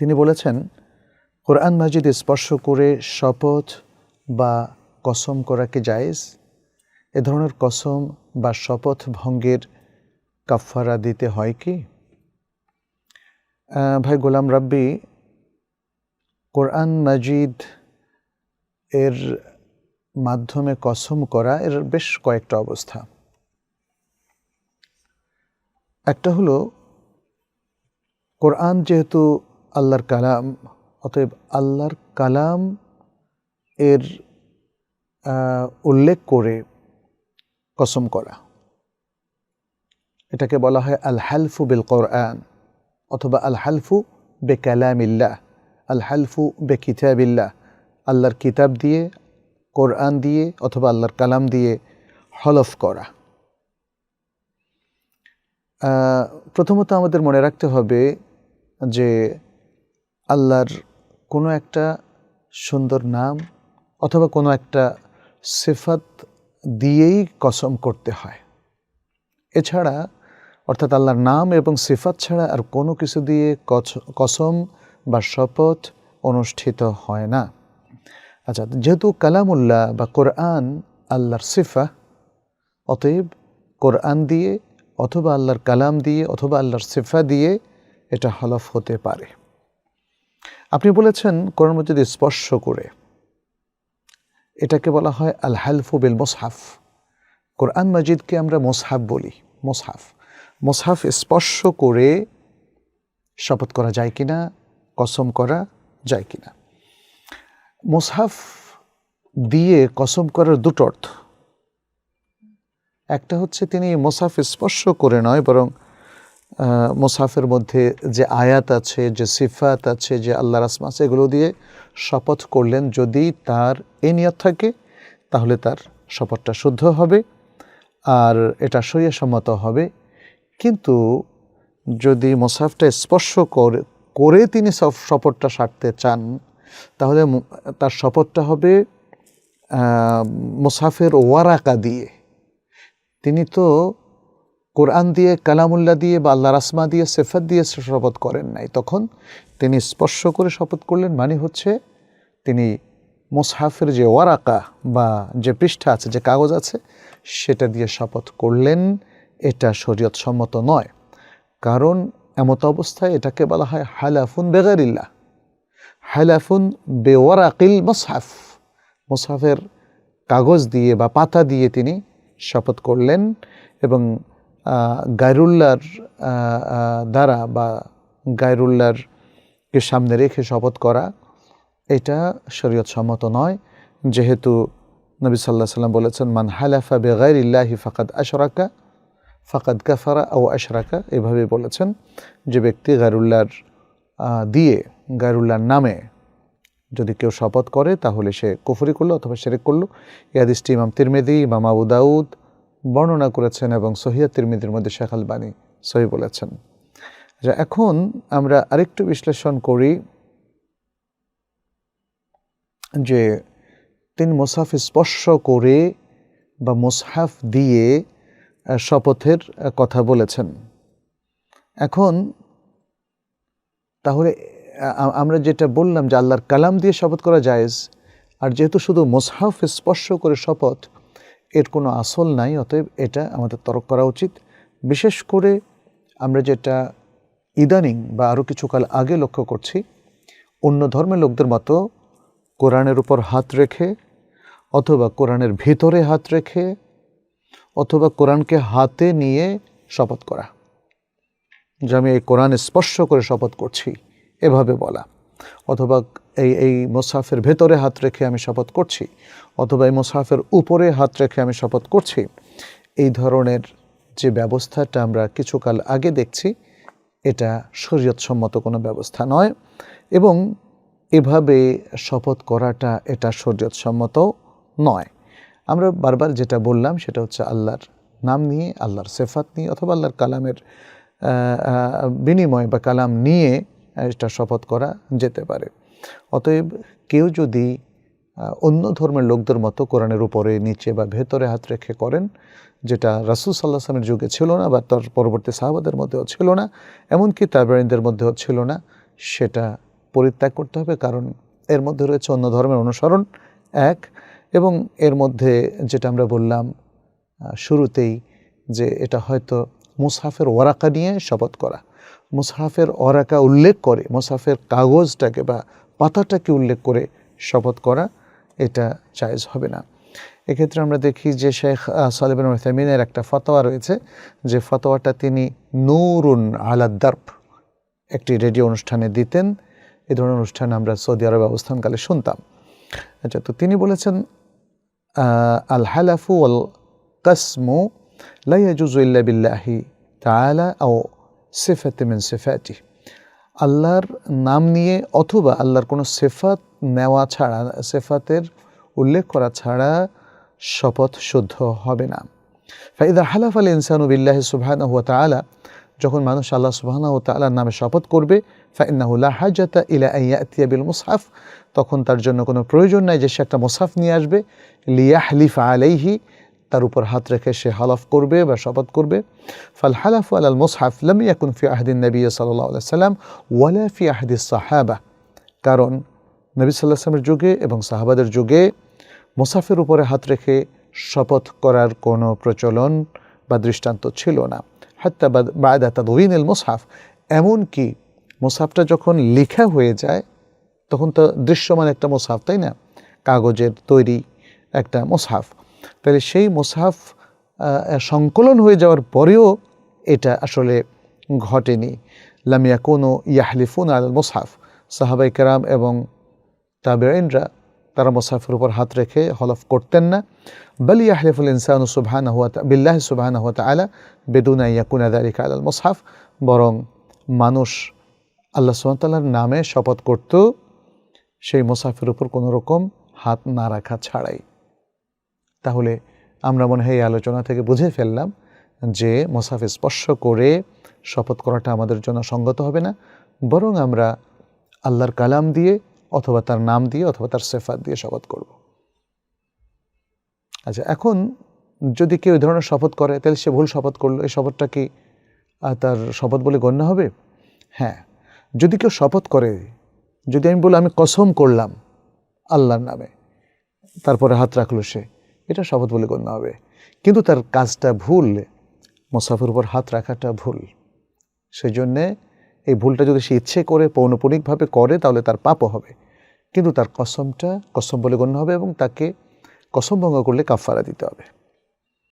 তিনি বলেছেন, কোরআন মাজিদ স্পর্শ করে শপথ বা কসম করা কি জায়েজ? এ ধরনের কসম বা শপথ ভঙ্গের কাফফারা দিতে হয় কি? ভাই গোলাম রাব্বি, কোরআন মাজিদ এর মাধ্যমে কসম করা এর বেশ কয়েকটা অবস্থা। একটা হলো, কোরআন যেহেতু আল্লাহর কালাম, অতএব আল্লাহর কালাম এর উল্লেখ করে কসম করা, এটাকে বলা হয় আল হালফু বিল কোরআন, অথবা আল হালফু বে কালামিল্লাহ, আল হালফু বে কিতাবিল্লাহ, আল্লাহর কিতাব দিয়ে, কোরআন দিয়ে অথবা আল্লাহর কালাম দিয়ে হলফ করা। প্রথমত আমাদের মনে রাখতে হবে যে আল্লাহর কোনো একটা সুন্দর নাম অথবা কোনো একটা সিফাত দিয়েই কসম করতে হয়। এছাড়া, অর্থাৎ আল্লাহর নাম এবং সিফাত ছাড়া আর কোনো কিছু দিয়ে কসম বা শপথ অনুষ্ঠিত হয় না। আচ্ছা, যেহেতু কালামুল্লাহ বা কোরআন আল্লাহর সিফা, অতএব কোরআন দিয়ে অথবা আল্লাহর কালাম দিয়ে অথবা আল্লাহর সিফা দিয়ে এটা হলফ হতে পারে। আপনি বলেছেন কোরআন মাজিদ স্পর্শ করে, এটাকে বলা হয় আল হালফু বিল মুসহাফ। কোরআন মাজিদকে আমরা মুসহাফ বলি। মুসহাফ স্পর্শ করে শপথ করা যায় কিনা, কসম করা যায় কিনা? মুসহাফ দিয়ে কসম করার দুটো অর্থ। একটা হচ্ছে তিনি মুসহাফ স্পর্শ করে নয়, বরং মুসহাফের মধ্যে যে আয়াত আছে, যে সিফাত আছে, যে আল্লাহর আসমা আছে, এগুলো দিয়ে শপথ করলেন। যদি তার এই নিয়ত থাকে তাহলে তার শপথটা শুদ্ধ হবে আর এটা শরীয়তসম্মত হবে। কিন্তু যদি মুসহাফটা স্পর্শ করে তিনি শপথটা সারতে চান, তাহলে তার শপথটা হবে মুসহাফের ওয়ারাকা দিয়ে। তিনি তো কোরআন দিয়ে, কালামুল্লাহ দিয়ে বা আল্লাহর আসমা দিয়ে, সিফাত দিয়ে শপথ করেন নাই। তখন তিনি স্পর্শ করে শপথ করলেন, মানে হচ্ছে তিনি মুসহাফের যে ওয়ারাকা বা যে পৃষ্ঠা আছে, যে কাগজ আছে, সেটা দিয়ে শপথ করলেন। এটা শরীয়তসম্মত নয়। কারণ এমত অবস্থায় এটাকে বলা হয় হালাফুন বেগারিল্লাহ, হালাফুন বেওয়ারাকিল মুসহাফ। মুসহাফের কাগজ দিয়ে বা পাতা দিয়ে তিনি শপথ করলেন এবং গায়রুল্লাহর দ্বারা বা গায়রুল্লাহকে সামনে রেখে শপথ করা, এটা শরীয়তসম্মত নয়। যেহেতু নবী সাল্লাল্লাহু আলাইহি ওয়াসাল্লাম বলেছেন, মান হালাফা বিগাইরিল্লাহি ফাকাদ আশরাকা ফাকাদ কাফারা আও আশরাকা, এভাবে বলেছেন যে ব্যক্তি গায়রুল্লাহর দিয়ে, গায়রুল্লাহর নামে যদি কেউ শপথ করে তাহলে সে কুফরি করলো অথবা শিরক করলো। এই হাদিসটি ইমাম তিরমিজি, ইমাম আবু দাউদ বর্ণনা করেছেন এবং সহিহ তিরমিজির মধ্যে শেখ আলবানী সহিহ বলেছেন। এখন আমরা আরেকটু বিশ্লেষণ করি যে তিনি মুসহাফ স্পর্শ করে বা মুসহাফ দিয়ে শপথের কথা বলেছেন। এখন তাহলে আমরা যেটা বললাম যে আল্লাহর কালাম দিয়ে শপথ করা জায়েজ, আর যেহেতু শুধু মুসহাফ স্পর্শ করে শপথ, এর কোনো আসল নাই, অতএব এটা আমাদের তরক করা উচিত। বিশেষ করে আমরা যেটা ইদানিং বা আরও কিছুকাল আগে লক্ষ্য করছি, অন্য ধর্মের লোকদের মতো কোরআনের উপর হাত রেখে অথবা কোরআনের ভিতরে হাত রেখে অথবা কোরআনকে হাতে নিয়ে শপথ করা, যে আমি এই কোরআন স্পর্শ করে শপথ করছি, এভাবে বলা, অথবা এই মুসহাফের ভেতরে হাত রেখে আমি শপথ করছি, অথবা এই মুসহাফের উপরে হাত রেখে আমি শপথ করছি। এই ধরনের যে ব্যবস্থাটা আমরা কিছুকাল আগে দেখছি, এটা শরীয়তসম্মত কোনো ব্যবস্থা নয় এবং এভাবে শপথ করাটা এটা শরীয়তসম্মত নয়। আমরা বারবার যেটা বললাম সেটা হচ্ছে আল্লাহর নাম নিয়ে, আল্লাহর সিফাত নিয়ে অথবা আল্লাহর কালামের বিনিময় বা কালাম নিয়ে এটা শপথ করা যেতে পারে। অতএব কেউ যদি অন্য ধর্মের লোকদের মতো কোরআনের উপরে, নিচে বা ভেতরে হাত রেখে করেন, যেটা রাসূল সাল্লাল্লাহু আলাইহি ওয়াসাল্লামের যুগে ছিল না বা তার পরবর্তী সাহাবাদের মধ্যেও ছিল না, এমনকি তাবেঈনদের মধ্যেও ছিল না, সেটা পরিত্যাগ করতে হবে, কারণ এর মধ্যে রয়েছে অন্য ধর্মের অনুসরণ এক, এবং এর মধ্যে যেটা আমরা বললাম শুরুতেই যে এটা হয়তো মুসহাফের ওয়ারাকা নিয়ে শপথ করা, মুসহাফের ওয়ারাকা উল্লেখ করে, মুসহাফের কাগজটাকে বা পাতাটাকে উল্লেখ করে শপথ করা, এটা জায়েজ হবে না। এক্ষেত্রে আমরা দেখি যে শেখ সালেহ বিন উসাইমিনের একটা ফতোয়া রয়েছে, যে ফতোয়াটা তিনি নূরুন আলা দারব একটি রেডিও অনুষ্ঠানে দিতেন। এই ধরনের অনুষ্ঠান আমরা সৌদি আরবে অবস্থানকালে শুনতাম। আচ্ছা, তো তিনি বলেছেন আল হালাফু ওয়াল কাসমু লা ইয়াজুজু ইল্লা বিল্লাহি তাআলা আও সিফাতিন মিন সিফাতিহি, আল্লাহর নাম নিয়ে অথবা আল্লাহর কোনো সিফাত নেওয়া ছাড়া, সিফাতের উল্লেখ করা ছাড়া শপথ শুদ্ধ হবে না। ফাইদা হালাফ আল ইনসানু বিল্লাহি সুবহানাহু ওয়া তাআলা, যখন মানুষ আল্লাহ সুবহানাহু ওয়া তাআলার নামে শপথ করবে, ফাইন্নাহু লা হাজাতা ইলা আন ইয়াতিয়া বিল মুসহাফ, তখন তার জন্য কোনো প্রয়োজন নাই যে সে একটা মুসহাফ নিয়ে আসবে। লিয়াহলিফা আলাইহি, তার উপর হাত রেখে সে হালফ করবে বা শপথ করবে। ফাল হালাফু আলাল মুসহাফ লাম ইয়াকুন ফি আহদিন নবী সাল্লাল্লাহু আলাইহি ওয়াসাল্লাম ওয়ালা ফি আহদিস সাহাবা, কারণ নবী সাল্লাল্লাহু আলাইহি ওয়াসাল্লামের যুগে এবং সাহাবাদের যুগে মুসহাফের উপরে হাত রেখে শপথ করার কোনো প্রচলন বা দৃষ্টান্ত ছিল না। হাত্তা বা'দা তাদউইনিল মুসহাফ, এমনকি মুসহাফটা যখন লেখা হয়ে যায় তখন তো দৃশ্যমান একটা মুসহাফ, তাই না, কাগজের তৈরি একটা মুসহাফ, তাহলে সেই মুসহাফ সংকলন হয়ে যাওয়ার পরেও এটা আসলে ঘটেনি। লাম ইয়াকুনু ইয়াহলিফুনা আলাল মুসহাফ, সাহাবায়ে কেরাম এবং তাবেঈনরা তারা মুসহাফের উপর হাত রেখে হলফ করতেন না। বাল ইয়াহলিফুল ইনসানু সুবহানাহু ওয়া তাআলা বিল্লাহি সুবহানাহু ওয়া তাআলা বিদুনা ইয়াকুনা যালিকা আলাল মুসহাফ, বরং মানুষ আল্লাহ সুবহানাহু ওয়া তাআলার নামে শপথ করত সেই মুসহাফের উপর কোনো রকম হাত না রাখা ছাড়াই। তাহলে আমরা মনে হয় এই আলোচনা থেকে বুঝে ফেললাম যে মুসহাফ স্পর্শ করে শপথ করাটা আমাদের জন্য সঙ্গত হবে না, বরং আমরা আল্লাহর কালাম দিয়ে অথবা তার নাম দিয়ে অথবা তার সিফাত দিয়ে শপথ করব। আচ্ছা, এখন যদি কেউ এই ধরনের শপথ করে তাহলে সে ভুল শপথ করলো, এই শপথটা কি তার শপথ বলে গণ্য হবে? হ্যাঁ, যদি কেউ শপথ করে, যদি আমি বলি আমি কসম করলাম আল্লাহর নামে, তারপরে হাত রাখলো সে, এটা শপথ বলে গণ্য হবে। কিন্তু তার কাজটা ভুল, মুসহাফের উপর হাত রাখাটা ভুল, সেই জন্যে এই ভুলটা যদি সে ইচ্ছে করে পৌনপুনিকভাবে করে তাহলে তার পাপও হবে, কিন্তু তার কসমটা কসম বলে গণ্য হবে এবং তাকে কসম ভঙ্গ করলে কাফারা দিতে হবে।